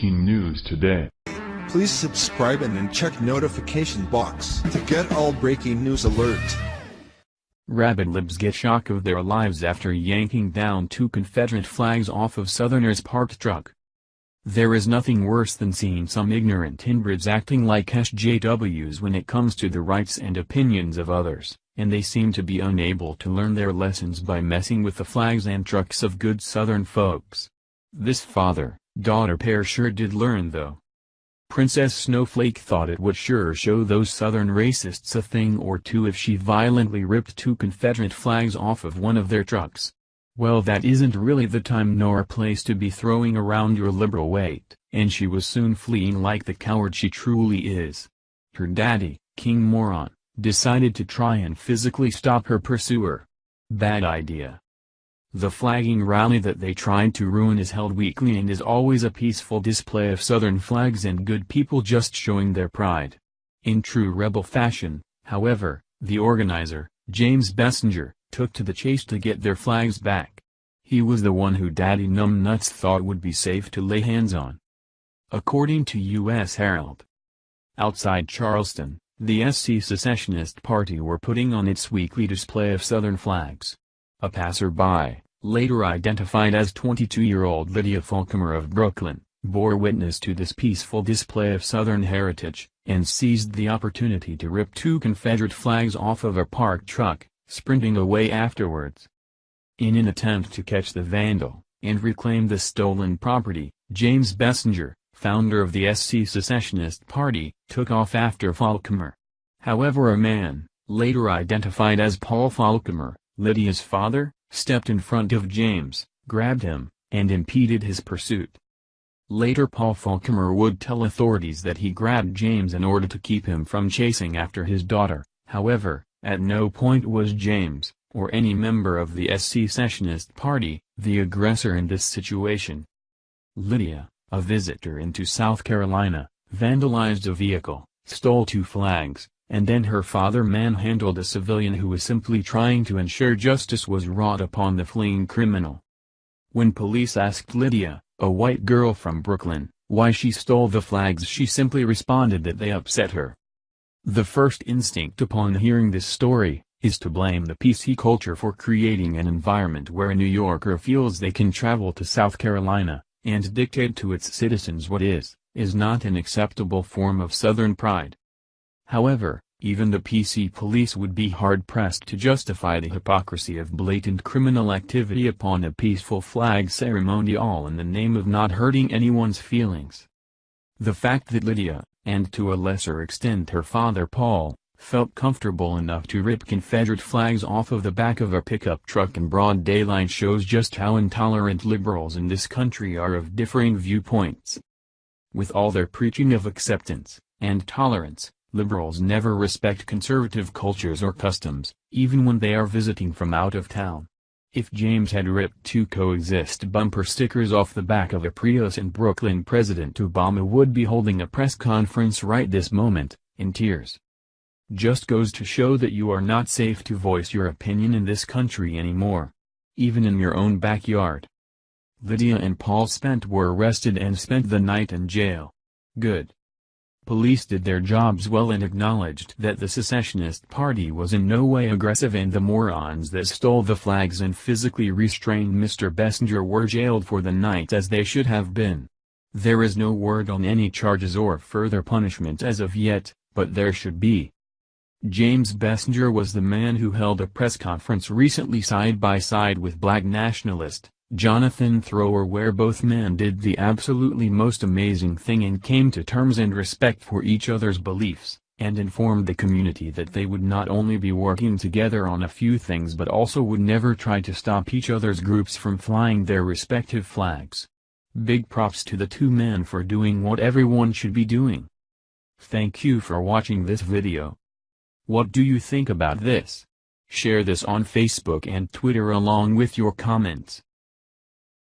breaking news today. Please subscribe and then check notification box to get all breaking news alerts. Rabid Libs get shock of their lives after yanking down 2 Confederate flags off of Southerners' parked truck. There is nothing worse than seeing some ignorant inbreds acting like SJWs when it comes to the rights and opinions of others, and they seem to be unable to learn their lessons by messing with the flags and trucks of good Southern folks. This father-daughter pair sure did learn though. Princess Snowflake thought it would sure show those Southern racists a thing or two if she violently ripped 2 Confederate flags off of one of their trucks. Well, that isn't really the time nor place to be throwing around your liberal weight, and she was soon fleeing like the coward she truly is. Her daddy, King Moron, decided to try and physically stop her pursuer. Bad idea. The flagging rally that they tried to ruin is held weekly and is always a peaceful display of Southern flags and good people just showing their pride. In true rebel fashion, however, the organizer, James Bessinger, took to the chase to get their flags back. He was the one who Daddy Numbnuts thought would be safe to lay hands on. According to U.S. Herald. Outside Charleston, the SC Secessionist Party were putting on its weekly display of Southern flags. A passerby, later identified as 22-year-old Lydia Falcomer of Brooklyn, bore witness to this peaceful display of Southern heritage, and seized the opportunity to rip 2 Confederate flags off of a parked truck, sprinting away afterwards. In an attempt to catch the vandal, and reclaim the stolen property, James Bessinger, founder of the SC Secessionist Party, took off after Falcomer. However, a man, later identified as Paul Falcomer, Lydia's father, stepped in front of James, grabbed him, and impeded his pursuit. Later Paul Falcomer would tell authorities that he grabbed James in order to keep him from chasing after his daughter. However, at no point was James, or any member of the SC Secessionist Party, the aggressor in this situation. Lydia, a visitor into South Carolina, vandalized a vehicle, stole 2 flags, and then her father manhandled a civilian who was simply trying to ensure justice was wrought upon the fleeing criminal. When police asked Lydia, a white girl from Brooklyn, why she stole the flags, she simply responded that they upset her. The first instinct upon hearing this story, is to blame the PC culture for creating an environment where a New Yorker feels they can travel to South Carolina, and dictate to its citizens what is not an acceptable form of Southern pride. However, even the PC police would be hard-pressed to justify the hypocrisy of blatant criminal activity upon a peaceful flag ceremony, all in the name of not hurting anyone's feelings. The fact that Lydia, and to a lesser extent her father Paul, felt comfortable enough to rip Confederate flags off of the back of a pickup truck in broad daylight shows just how intolerant liberals in this country are of differing viewpoints. With all their preaching of acceptance and tolerance, liberals never respect conservative cultures or customs, even when they are visiting from out of town. If James had ripped 2 coexist bumper stickers off the back of a Prius in Brooklyn, President Obama would be holding a press conference right this moment, in tears. Just goes to show that you are not safe to voice your opinion in this country anymore. Even in your own backyard. Lydia and Paul were arrested and spent the night in jail. Good. Police did their jobs well and acknowledged that the Secessionist Party was in no way aggressive, and the morons that stole the flags and physically restrained Mr. Bessinger were jailed for the night as they should have been. There is no word on any charges or further punishment as of yet, but there should be. James Bessinger was the man who held a press conference recently side by side with black nationalist Jonathan Thrower, where both men did the absolutely most amazing thing and came to terms and respect for each other's beliefs, and informed the community that they would not only be working together on a few things but also would never try to stop each other's groups from flying their respective flags. Big props to the 2 men for doing what everyone should be doing. Thank you for watching this video. What do you think about this? Share this on Facebook and Twitter along with your comments.